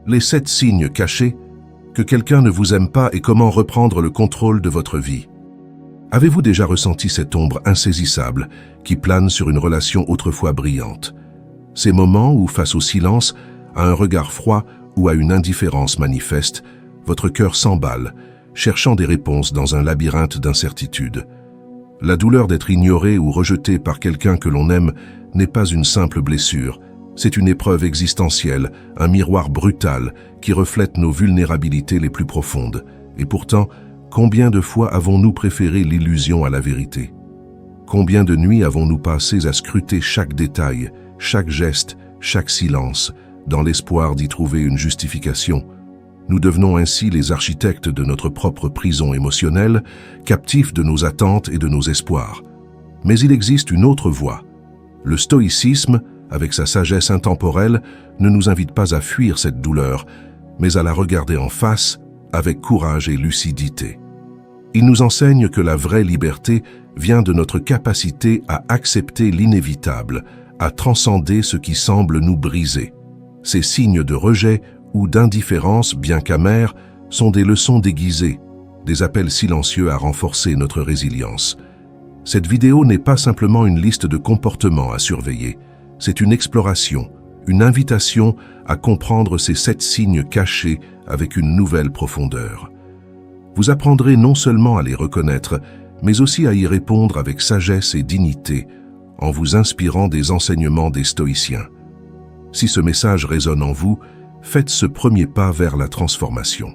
Les 7 signes cachés que quelqu'un ne vous aime pas et comment reprendre le contrôle de votre vie. Avez-vous déjà ressenti cette ombre insaisissable qui plane sur une relation autrefois brillante? Ces moments où, face au silence, à un regard froid ou à une indifférence manifeste, votre cœur s'emballe, cherchant des réponses dans un labyrinthe d'incertitudes. La douleur d'être ignoré ou rejeté par quelqu'un que l'on aime n'est pas une simple blessure, c'est une épreuve existentielle, un miroir brutal qui reflète nos vulnérabilités les plus profondes. Et pourtant, combien de fois avons-nous préféré l'illusion à la vérité? Combien de nuits avons-nous passées à scruter chaque détail, chaque geste, chaque silence, dans l'espoir d'y trouver une justification? Nous devenons ainsi les architectes de notre propre prison émotionnelle, captifs de nos attentes et de nos espoirs. Mais il existe une autre voie. Le stoïcisme, avec sa sagesse intemporelle, ne nous invite pas à fuir cette douleur, mais à la regarder en face avec courage et lucidité. Il nous enseigne que la vraie liberté vient de notre capacité à accepter l'inévitable, à transcender ce qui semble nous briser. Ces signes de rejet ou d'indifférence, bien qu'amers, sont des leçons déguisées, des appels silencieux à renforcer notre résilience. Cette vidéo n'est pas simplement une liste de comportements à surveiller, c'est une exploration, une invitation à comprendre ces 7 signes cachés avec une nouvelle profondeur. Vous apprendrez non seulement à les reconnaître, mais aussi à y répondre avec sagesse et dignité, en vous inspirant des enseignements des stoïciens. Si ce message résonne en vous, faites ce premier pas vers la transformation.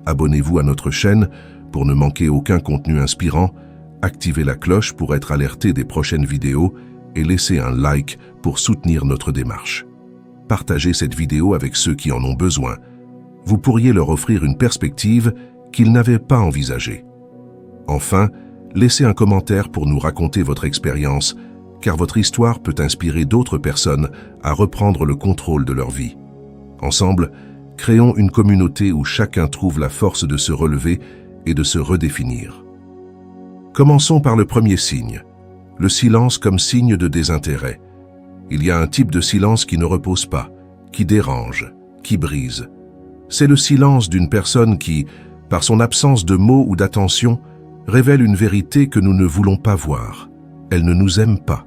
Abonnez-vous à notre chaîne pour ne manquer aucun contenu inspirant, activez la cloche pour être alerté des prochaines vidéos et laissez un like pour soutenir notre démarche. Partagez cette vidéo avec ceux qui en ont besoin. Vous pourriez leur offrir une perspective qu'ils n'avaient pas envisagée. Enfin, laissez un commentaire pour nous raconter votre expérience, car votre histoire peut inspirer d'autres personnes à reprendre le contrôle de leur vie. Ensemble, créons une communauté où chacun trouve la force de se relever et de se redéfinir. Commençons par le premier signe, le silence comme signe de désintérêt. Il y a un type de silence qui ne repose pas, qui dérange, qui brise. C'est le silence d'une personne qui, par son absence de mots ou d'attention, révèle une vérité que nous ne voulons pas voir. Elle ne nous aime pas.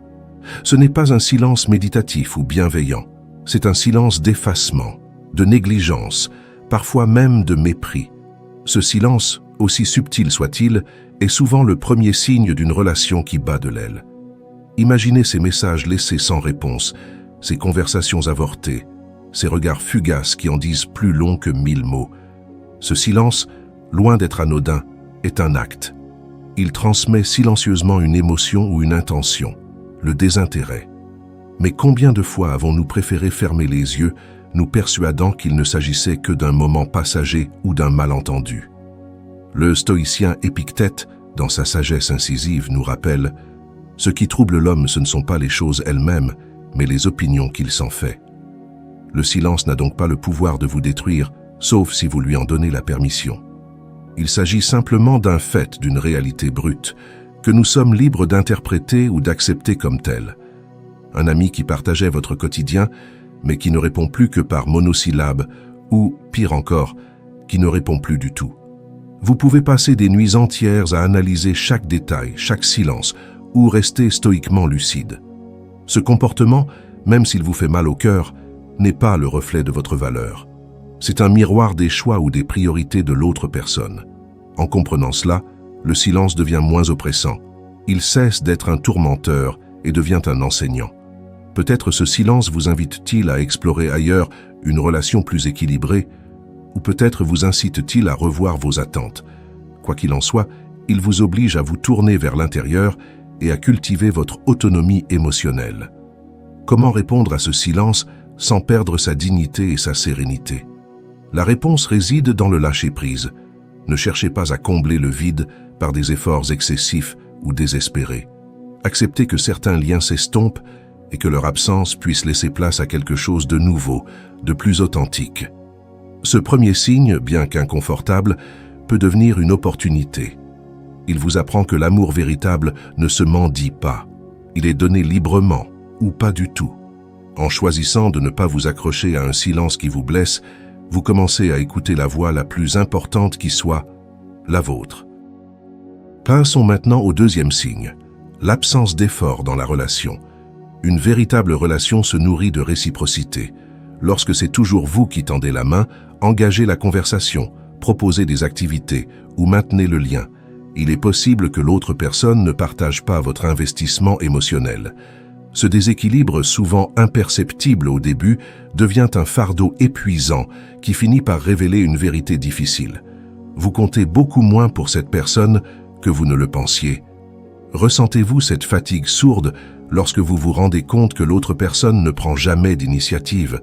Ce n'est pas un silence méditatif ou bienveillant. C'est un silence d'effacement, de négligence, parfois même de mépris. Ce silence, aussi subtil soit-il, est souvent le premier signe d'une relation qui bat de l'aile. Imaginez ces messages laissés sans réponse, ces conversations avortées, ces regards fugaces qui en disent plus long que 1000 mots. Ce silence, loin d'être anodin, est un acte. Il transmet silencieusement une émotion ou une intention, le désintérêt. Mais combien de fois avons-nous préféré fermer les yeux, nous persuadant qu'il ne s'agissait que d'un moment passager ou d'un malentendu? Le stoïcien Épictète, dans sa sagesse incisive, nous rappelle « Ce qui trouble l'homme, ce ne sont pas les choses elles-mêmes, mais les opinions qu'il s'en fait. » Le silence n'a donc pas le pouvoir de vous détruire, sauf si vous lui en donnez la permission. Il s'agit simplement d'un fait, d'une réalité brute, que nous sommes libres d'interpréter ou d'accepter comme telle. Un ami qui partageait votre quotidien, mais qui ne répond plus que par monosyllabe, ou, pire encore, qui ne répond plus du tout. Vous pouvez passer des nuits entières à analyser chaque détail, chaque silence, ou rester stoïquement lucide. Ce comportement, même s'il vous fait mal au cœur, n'est pas le reflet de votre valeur. C'est un miroir des choix ou des priorités de l'autre personne. En comprenant cela, le silence devient moins oppressant. Il cesse d'être un tourmenteur et devient un enseignant. Peut-être ce silence vous invite-t-il à explorer ailleurs une relation plus équilibrée, ou peut-être vous incite-t-il à revoir vos attentes. Quoi qu'il en soit, il vous oblige à vous tourner vers l'intérieur et à cultiver votre autonomie émotionnelle. Comment répondre à ce silence sans perdre sa dignité et sa sérénité? La réponse réside dans le lâcher-prise. Ne cherchez pas à combler le vide par des efforts excessifs ou désespérés. Acceptez que certains liens s'estompent et que leur absence puisse laisser place à quelque chose de nouveau, de plus authentique. Ce premier signe, bien qu'inconfortable, peut devenir une opportunité. Il vous apprend que l'amour véritable ne se mendie pas. Il est donné librement, ou pas du tout. En choisissant de ne pas vous accrocher à un silence qui vous blesse, vous commencez à écouter la voix la plus importante qui soit, la vôtre. Passons maintenant au deuxième signe, l'absence d'effort dans la relation. Une véritable relation se nourrit de réciprocité. Lorsque c'est toujours vous qui tendez la main, engagez la conversation, proposez des activités ou maintenez le lien. Il est possible que l'autre personne ne partage pas votre investissement émotionnel. Ce déséquilibre, souvent imperceptible au début, devient un fardeau épuisant qui finit par révéler une vérité difficile. Vous comptez beaucoup moins pour cette personne que vous ne le pensiez. Ressentez-vous cette fatigue sourde lorsque vous vous rendez compte que l'autre personne ne prend jamais d'initiative?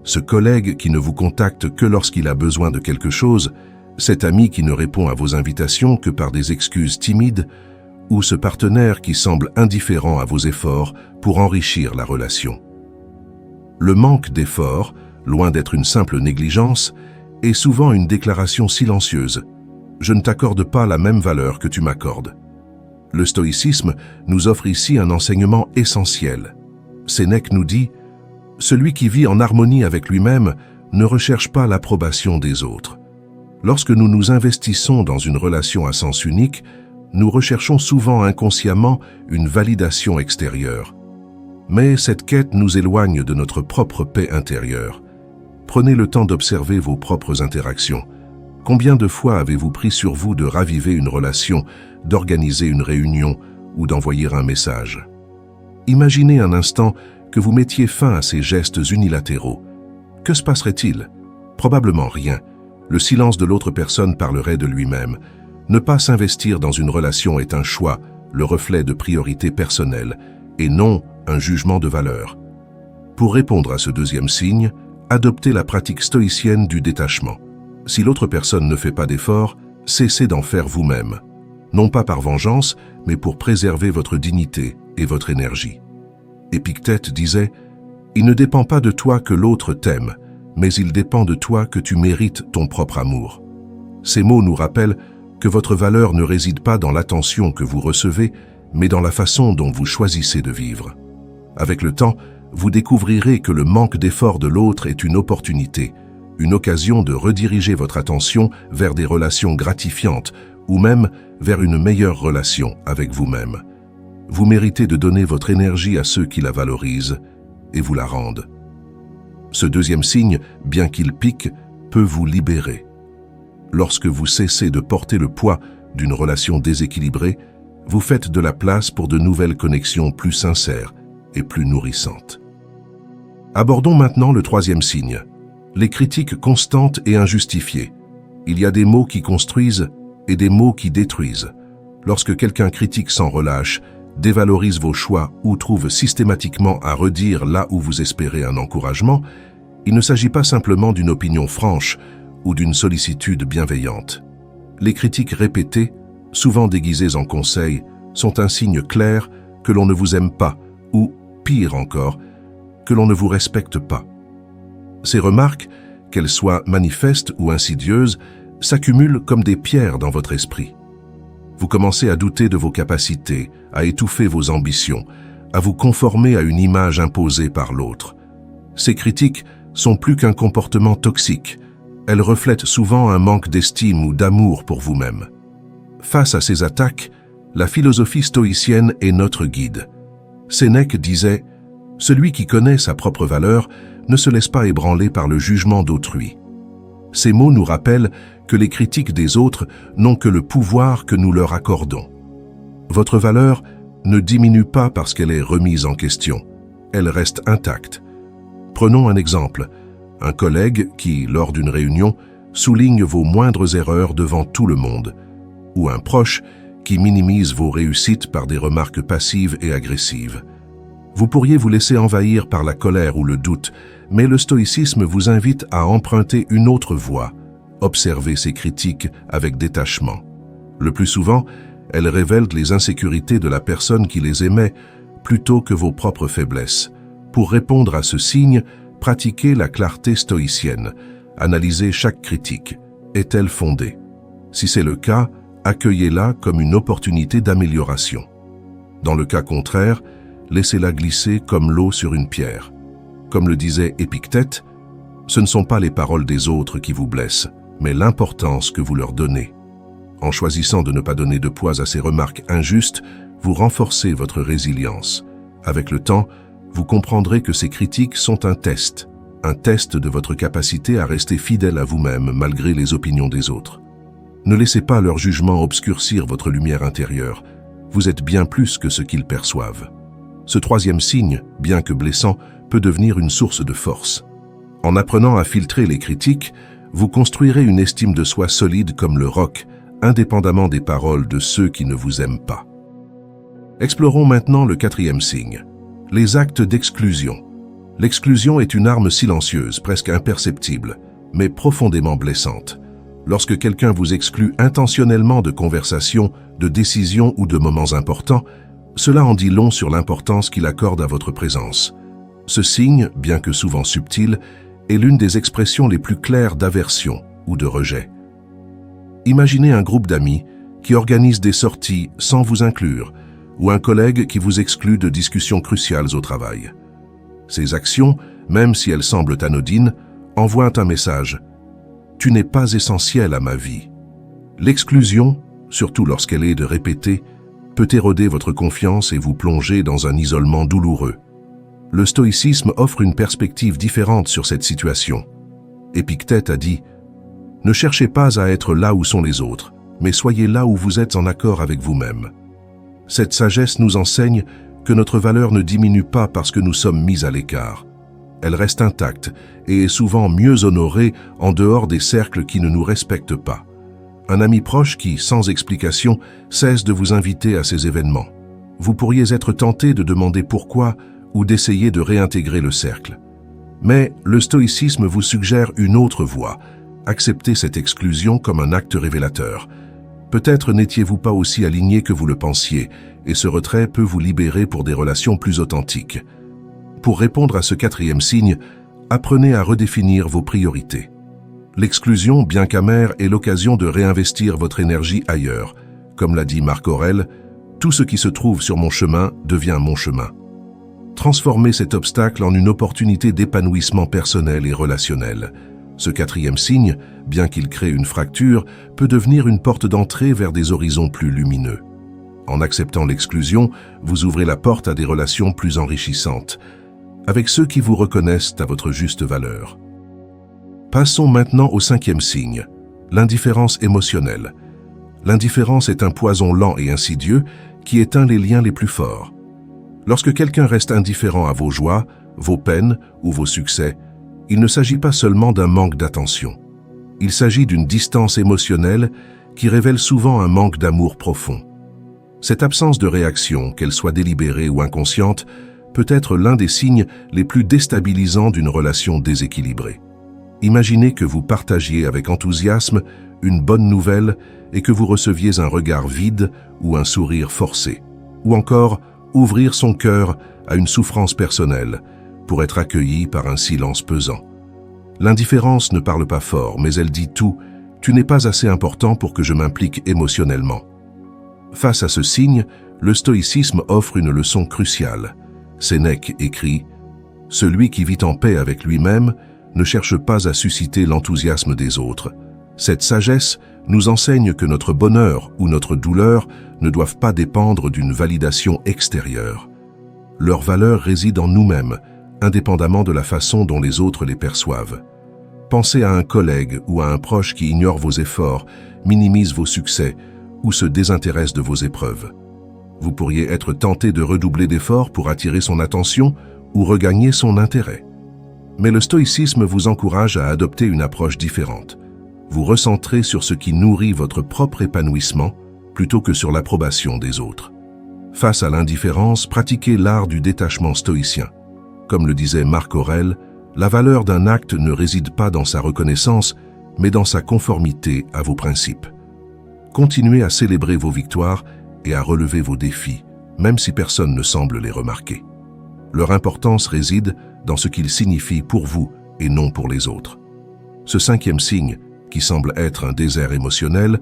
Ce collègue qui ne vous contacte que lorsqu'il a besoin de quelque chose, cet ami qui ne répond à vos invitations que par des excuses timides, ou ce partenaire qui semble indifférent à vos efforts pour enrichir la relation. Le manque d'effort, loin d'être une simple négligence, est souvent une déclaration silencieuse. Je ne t'accorde pas la même valeur que tu m'accordes. Le stoïcisme nous offre ici un enseignement essentiel. Sénèque nous dit « Celui qui vit en harmonie avec lui-même ne recherche pas l'approbation des autres. » Lorsque nous nous investissons dans une relation à sens unique, nous recherchons souvent inconsciemment une validation extérieure. Mais cette quête nous éloigne de notre propre paix intérieure. Prenez le temps d'observer vos propres interactions. Combien de fois avez-vous pris sur vous de raviver une relation, d'organiser une réunion ou d'envoyer un message? Imaginez un instant que vous mettiez fin à ces gestes unilatéraux. Que se passerait-il? Probablement rien. Le silence de l'autre personne parlerait de lui-même. Ne pas s'investir dans une relation est un choix, le reflet de priorités personnelles, et non un jugement de valeur. Pour répondre à ce deuxième signe, adoptez la pratique stoïcienne du détachement. Si l'autre personne ne fait pas d'effort, cessez d'en faire vous-même. Non pas par vengeance, mais pour préserver votre dignité et votre énergie. Épictète disait « Il ne dépend pas de toi que l'autre t'aime, mais il dépend de toi que tu mérites ton propre amour. » Ces mots nous rappellent que votre valeur ne réside pas dans l'attention que vous recevez, mais dans la façon dont vous choisissez de vivre. Avec le temps, vous découvrirez que le manque d'effort de l'autre est une opportunité, une occasion de rediriger votre attention vers des relations gratifiantes ou même vers une meilleure relation avec vous-même. Vous méritez de donner votre énergie à ceux qui la valorisent et vous la rendent. Ce deuxième signe, bien qu'il pique, peut vous libérer. Lorsque vous cessez de porter le poids d'une relation déséquilibrée, vous faites de la place pour de nouvelles connexions plus sincères et plus nourrissantes. Abordons maintenant le troisième signe, les critiques constantes et injustifiées. Il y a des mots qui construisent et des mots qui détruisent. Lorsque quelqu'un critique sans relâche, dévalorise vos choix ou trouve systématiquement à redire là où vous espérez un encouragement, il ne s'agit pas simplement d'une opinion franche ou d'une sollicitude bienveillante. Les critiques répétées, souvent déguisées en conseils, sont un signe clair que l'on ne vous aime pas ou, pire encore, que l'on ne vous respecte pas. Ces remarques, qu'elles soient manifestes ou insidieuses, s'accumulent comme des pierres dans votre esprit. Vous commencez à douter de vos capacités, à étouffer vos ambitions, à vous conformer à une image imposée par l'autre. Ces critiques sont plus qu'un comportement toxique. Elles reflètent souvent un manque d'estime ou d'amour pour vous-même. Face à ces attaques, la philosophie stoïcienne est notre guide. Sénèque disait « Celui qui connaît sa propre valeur ne se laisse pas ébranler par le jugement d'autrui. » Ces mots nous rappellent que les critiques des autres n'ont que le pouvoir que nous leur accordons. Votre valeur ne diminue pas parce qu'elle est remise en question. Elle reste intacte. Prenons un exemple. Un collègue qui, lors d'une réunion, souligne vos moindres erreurs devant tout le monde. Ou un proche qui minimise vos réussites par des remarques passives et agressives. Vous pourriez vous laisser envahir par la colère ou le doute, mais le stoïcisme vous invite à emprunter une autre voie. Observez ces critiques avec détachement. Le plus souvent, elles révèlent les insécurités de la personne qui les émet plutôt que vos propres faiblesses. Pour répondre à ce signe, pratiquez la clarté stoïcienne. Analysez chaque critique. Est-elle fondée? Si c'est le cas, accueillez-la comme une opportunité d'amélioration. Dans le cas contraire, laissez-la glisser comme l'eau sur une pierre. Comme le disait Épictète, « Ce ne sont pas les paroles des autres qui vous blessent, mais l'importance que vous leur donnez. En choisissant de ne pas donner de poids à ces remarques injustes, vous renforcez votre résilience. Avec le temps, vous comprendrez que ces critiques sont un test de votre capacité à rester fidèle à vous-même malgré les opinions des autres. Ne laissez pas leur jugement obscurcir votre lumière intérieure. Vous êtes bien plus que ce qu'ils perçoivent. Ce troisième signe, bien que blessant, peut devenir une source de force. En apprenant à filtrer les critiques, vous construirez une estime de soi solide comme le roc, indépendamment des paroles de ceux qui ne vous aiment pas. Explorons maintenant le quatrième signe, les actes d'exclusion. L'exclusion est une arme silencieuse, presque imperceptible, mais profondément blessante. Lorsque quelqu'un vous exclut intentionnellement de conversations, de décisions ou de moments importants, cela en dit long sur l'importance qu'il accorde à votre présence. Ce signe, bien que souvent subtil, est l'une des expressions les plus claires d'aversion ou de rejet. Imaginez un groupe d'amis qui organise des sorties sans vous inclure, ou un collègue qui vous exclut de discussions cruciales au travail. Ces actions, même si elles semblent anodines, envoient un message. Tu n'es pas essentiel à ma vie. L'exclusion, surtout lorsqu'elle est de répéter, peut éroder votre confiance et vous plonger dans un isolement douloureux. Le stoïcisme offre une perspective différente sur cette situation. Épictète a dit « Ne cherchez pas à être là où sont les autres, mais soyez là où vous êtes en accord avec vous-même. » Cette sagesse nous enseigne que notre valeur ne diminue pas parce que nous sommes mis à l'écart. Elle reste intacte et est souvent mieux honorée en dehors des cercles qui ne nous respectent pas. Un ami proche qui, sans explication, cesse de vous inviter à ces événements. Vous pourriez être tenté de demander pourquoi ou d'essayer de réintégrer le cercle. Mais le stoïcisme vous suggère une autre voie. Acceptez cette exclusion comme un acte révélateur. Peut-être n'étiez-vous pas aussi aligné que vous le pensiez, et ce retrait peut vous libérer pour des relations plus authentiques. Pour répondre à ce quatrième signe, apprenez à redéfinir vos priorités. L'exclusion, bien qu'amère, est l'occasion de réinvestir votre énergie ailleurs. Comme l'a dit Marc Aurèle, « Tout ce qui se trouve sur mon chemin devient mon chemin ». Transformez cet obstacle en une opportunité d'épanouissement personnel et relationnel. Ce quatrième signe, bien qu'il crée une fracture, peut devenir une porte d'entrée vers des horizons plus lumineux. En acceptant l'exclusion, vous ouvrez la porte à des relations plus enrichissantes, avec ceux qui vous reconnaissent à votre juste valeur. Passons maintenant au cinquième signe, l'indifférence émotionnelle. L'indifférence est un poison lent et insidieux qui éteint les liens les plus forts. Lorsque quelqu'un reste indifférent à vos joies, vos peines ou vos succès, il ne s'agit pas seulement d'un manque d'attention. Il s'agit d'une distance émotionnelle qui révèle souvent un manque d'amour profond. Cette absence de réaction, qu'elle soit délibérée ou inconsciente, peut être l'un des signes les plus déstabilisants d'une relation déséquilibrée. Imaginez que vous partagiez avec enthousiasme une bonne nouvelle et que vous receviez un regard vide ou un sourire forcé, ou encore ouvrir son cœur à une souffrance personnelle pour être accueilli par un silence pesant. L'indifférence ne parle pas fort, mais elle dit tout. Tu n'es pas assez important pour que je m'implique émotionnellement. Face à ce signe, le stoïcisme offre une leçon cruciale. Sénèque écrit « Celui qui vit en paix avec lui-même ne cherche pas à susciter l'enthousiasme des autres. » Cette sagesse nous enseigne que notre bonheur ou notre douleur ne doivent pas dépendre d'une validation extérieure. Leur valeur réside en nous-mêmes, indépendamment de la façon dont les autres les perçoivent. Pensez à un collègue ou à un proche qui ignore vos efforts, minimise vos succès ou se désintéresse de vos épreuves. Vous pourriez être tenté de redoubler d'efforts pour attirer son attention ou regagner son intérêt. Mais le stoïcisme vous encourage à adopter une approche différente. Vous recentrez sur ce qui nourrit votre propre épanouissement plutôt que sur l'approbation des autres. Face à l'indifférence, pratiquez l'art du détachement stoïcien. Comme le disait Marc Aurèle, la valeur d'un acte ne réside pas dans sa reconnaissance, mais dans sa conformité à vos principes. Continuez à célébrer vos victoires et à relever vos défis, même si personne ne semble les remarquer. Leur importance réside dans ce qu'ils signifient pour vous et non pour les autres. Ce cinquième signe, qui semble être un désert émotionnel,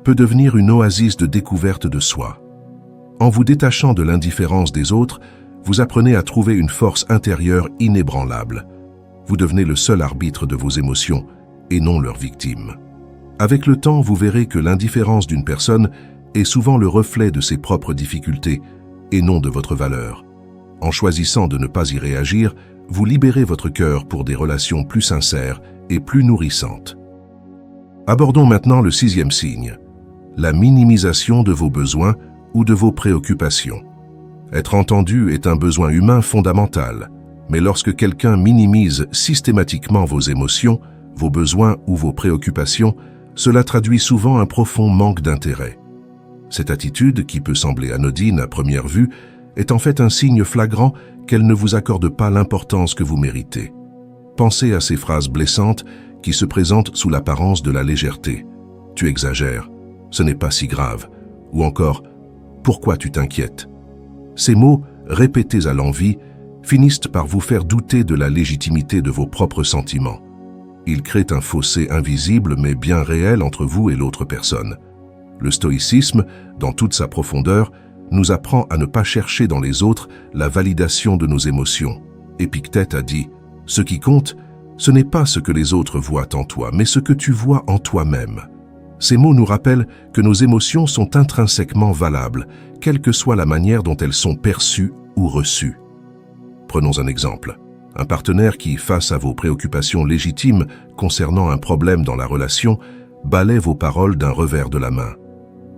peut devenir une oasis de découverte de soi. En vous détachant de l'indifférence des autres, vous apprenez à trouver une force intérieure inébranlable. vous devenez le seul arbitre de vos émotions et non leur victime. Avec le temps, vous verrez que l'indifférence d'une personne est souvent le reflet de ses propres difficultés et non de votre valeur. En choisissant de ne pas y réagir, vous libérez votre cœur pour des relations plus sincères et plus nourrissantes. Abordons maintenant le 6e signe, la minimisation de vos besoins ou de vos préoccupations. Être entendu est un besoin humain fondamental, mais lorsque quelqu'un minimise systématiquement vos émotions, vos besoins ou vos préoccupations, cela traduit souvent un profond manque d'intérêt. Cette attitude, qui peut sembler anodine à première vue, est en fait un signe flagrant qu'elle ne vous accorde pas l'importance que vous méritez. Pensez à ces phrases blessantes qui se présentent sous l'apparence de la légèreté. « Tu exagères, ce n'est pas si grave » ou encore « Pourquoi tu t'inquiètes ?» Ces mots, répétés à l'envi, finissent par vous faire douter de la légitimité de vos propres sentiments. Ils créent un fossé invisible mais bien réel entre vous et l'autre personne. Le stoïcisme, dans toute sa profondeur, nous apprend à ne pas chercher dans les autres la validation de nos émotions. Épictète a dit « Ce qui compte, ce n'est pas ce que les autres voient en toi, mais ce que tu vois en toi-même. » Ces mots nous rappellent que nos émotions sont intrinsèquement valables, quelle que soit la manière dont elles sont perçues ou reçues. Prenons un exemple. Un partenaire qui, face à vos préoccupations légitimes concernant un problème dans la relation, balaie vos paroles d'un revers de la main.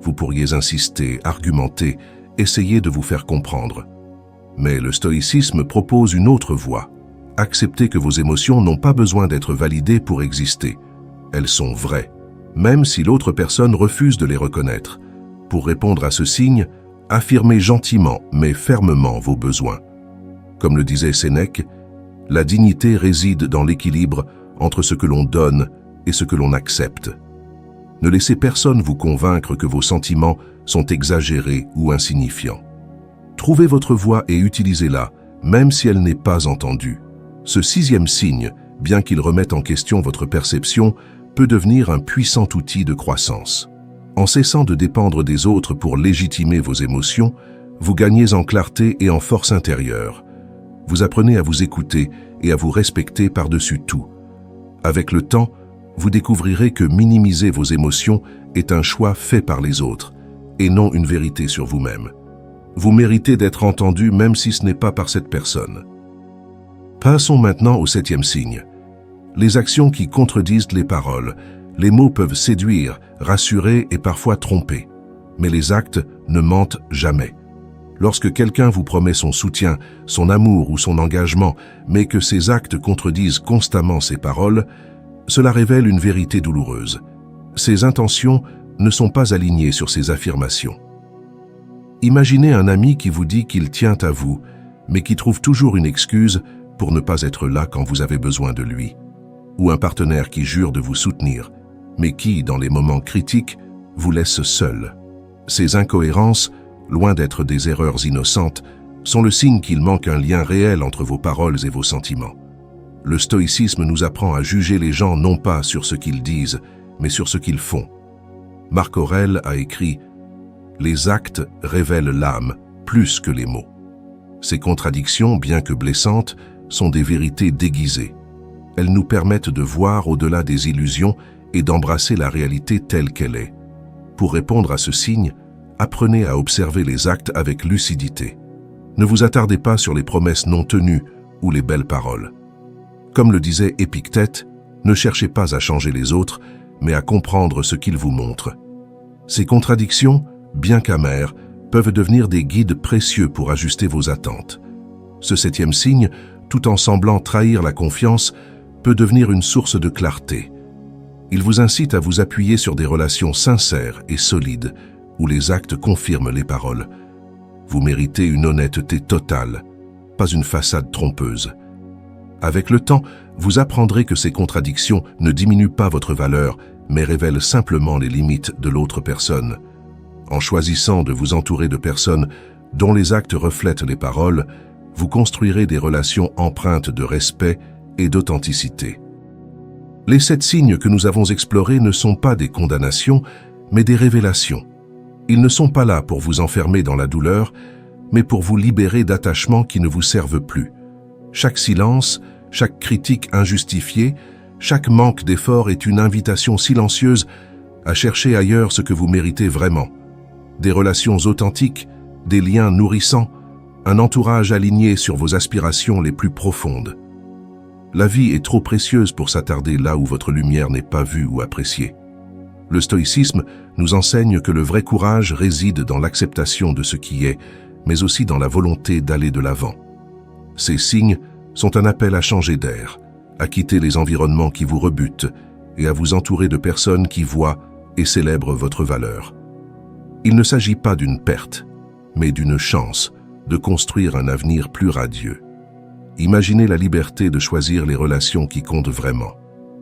Vous pourriez insister, argumenter, essayer de vous faire comprendre. Mais le stoïcisme propose une autre voie. Acceptez que vos émotions n'ont pas besoin d'être validées pour exister. Elles sont vraies, même si l'autre personne refuse de les reconnaître. Pour répondre à ce signe, affirmez gentiment mais fermement vos besoins. Comme le disait Sénèque, la dignité réside dans l'équilibre entre ce que l'on donne et ce que l'on accepte. Ne laissez personne vous convaincre que vos sentiments sont exagérés ou insignifiants. Trouvez votre voix et utilisez-la, même si elle n'est pas entendue. Ce 6e signe, bien qu'il remette en question votre perception, peut devenir un puissant outil de croissance. En cessant de dépendre des autres pour légitimer vos émotions, vous gagnez en clarté et en force intérieure. Vous apprenez à vous écouter et à vous respecter par-dessus tout. Avec le temps, vous découvrirez que minimiser vos émotions est un choix fait par les autres, et non une vérité sur vous-même. Vous méritez d'être entendu même si ce n'est pas par cette personne. Passons maintenant au 7e signe. Les actions qui contredisent les paroles. Les mots peuvent séduire, rassurer et parfois tromper. Mais les actes ne mentent jamais. Lorsque quelqu'un vous promet son soutien, son amour ou son engagement, mais que ses actes contredisent constamment ses paroles, cela révèle une vérité douloureuse. Ses intentions ne sont pas alignées sur ses affirmations. Imaginez un ami qui vous dit qu'il tient à vous, mais qui trouve toujours une excuse pour ne pas être là quand vous avez besoin de lui. Ou un partenaire qui jure de vous soutenir, mais qui, dans les moments critiques, vous laisse seul. Ces incohérences, loin d'être des erreurs innocentes, sont le signe qu'il manque un lien réel entre vos paroles et vos sentiments. Le stoïcisme nous apprend à juger les gens non pas sur ce qu'ils disent, mais sur ce qu'ils font. Marc Aurèle a écrit « Les actes révèlent l'âme plus que les mots ». Ces contradictions, bien que blessantes, sont des vérités déguisées. Elles nous permettent de voir au-delà des illusions et d'embrasser la réalité telle qu'elle est. Pour répondre à ce signe, apprenez à observer les actes avec lucidité. Ne vous attardez pas sur les promesses non tenues ou les belles paroles. Comme le disait Épictète, ne cherchez pas à changer les autres, mais à comprendre ce qu'ils vous montrent. Ces contradictions, bien qu'amères, peuvent devenir des guides précieux pour ajuster vos attentes. Ce 7e signe, tout en semblant trahir la confiance, peut devenir une source de clarté. Il vous incite à vous appuyer sur des relations sincères et solides, où les actes confirment les paroles. Vous méritez une honnêteté totale, pas une façade trompeuse. Avec le temps, vous apprendrez que ces contradictions ne diminuent pas votre valeur, mais révèlent simplement les limites de l'autre personne. En choisissant de vous entourer de personnes dont les actes reflètent les paroles, vous construirez des relations empreintes de respect et d'authenticité. Les 7 signes que nous avons explorés ne sont pas des condamnations, mais des révélations. Ils ne sont pas là pour vous enfermer dans la douleur, mais pour vous libérer d'attachements qui ne vous servent plus. Chaque silence, Chaque critique injustifiée, chaque manque d'effort est une invitation silencieuse à chercher ailleurs ce que vous méritez vraiment. Des relations authentiques, des liens nourrissants, un entourage aligné sur vos aspirations les plus profondes. La vie est trop précieuse pour s'attarder là où votre lumière n'est pas vue ou appréciée. Le stoïcisme nous enseigne que le vrai courage réside dans l'acceptation de ce qui est, mais aussi dans la volonté d'aller de l'avant. Ces signes sont un appel à changer d'air, à quitter les environnements qui vous rebutent et à vous entourer de personnes qui voient et célèbrent votre valeur. Il ne s'agit pas d'une perte, mais d'une chance de construire un avenir plus radieux. Imaginez la liberté de choisir les relations qui comptent vraiment.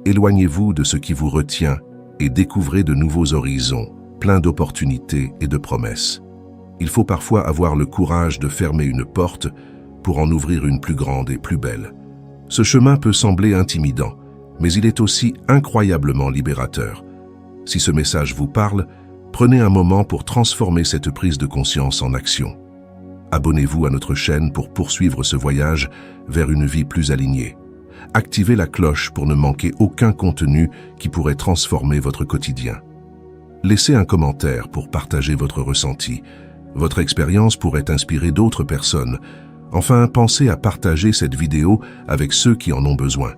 Éloignez-vous de ce qui vous retient et découvrez de nouveaux horizons, pleins d'opportunités et de promesses. Il faut parfois avoir le courage de fermer une porte pour en ouvrir une plus grande et plus belle. Ce chemin peut sembler intimidant, mais il est aussi incroyablement libérateur. Si ce message vous parle, prenez un moment pour transformer cette prise de conscience en action. Abonnez-vous à notre chaîne pour poursuivre ce voyage vers une vie plus alignée. Activez la cloche pour ne manquer aucun contenu qui pourrait transformer votre quotidien. Laissez un commentaire pour partager votre ressenti. Votre expérience pourrait inspirer d'autres personnes. Enfin, pensez à partager cette vidéo avec ceux qui en ont besoin.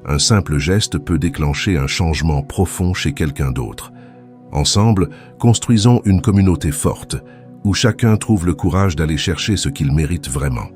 Un simple geste peut déclencher un changement profond chez quelqu'un d'autre. Ensemble, construisons une communauté forte, où chacun trouve le courage d'aller chercher ce qu'il mérite vraiment.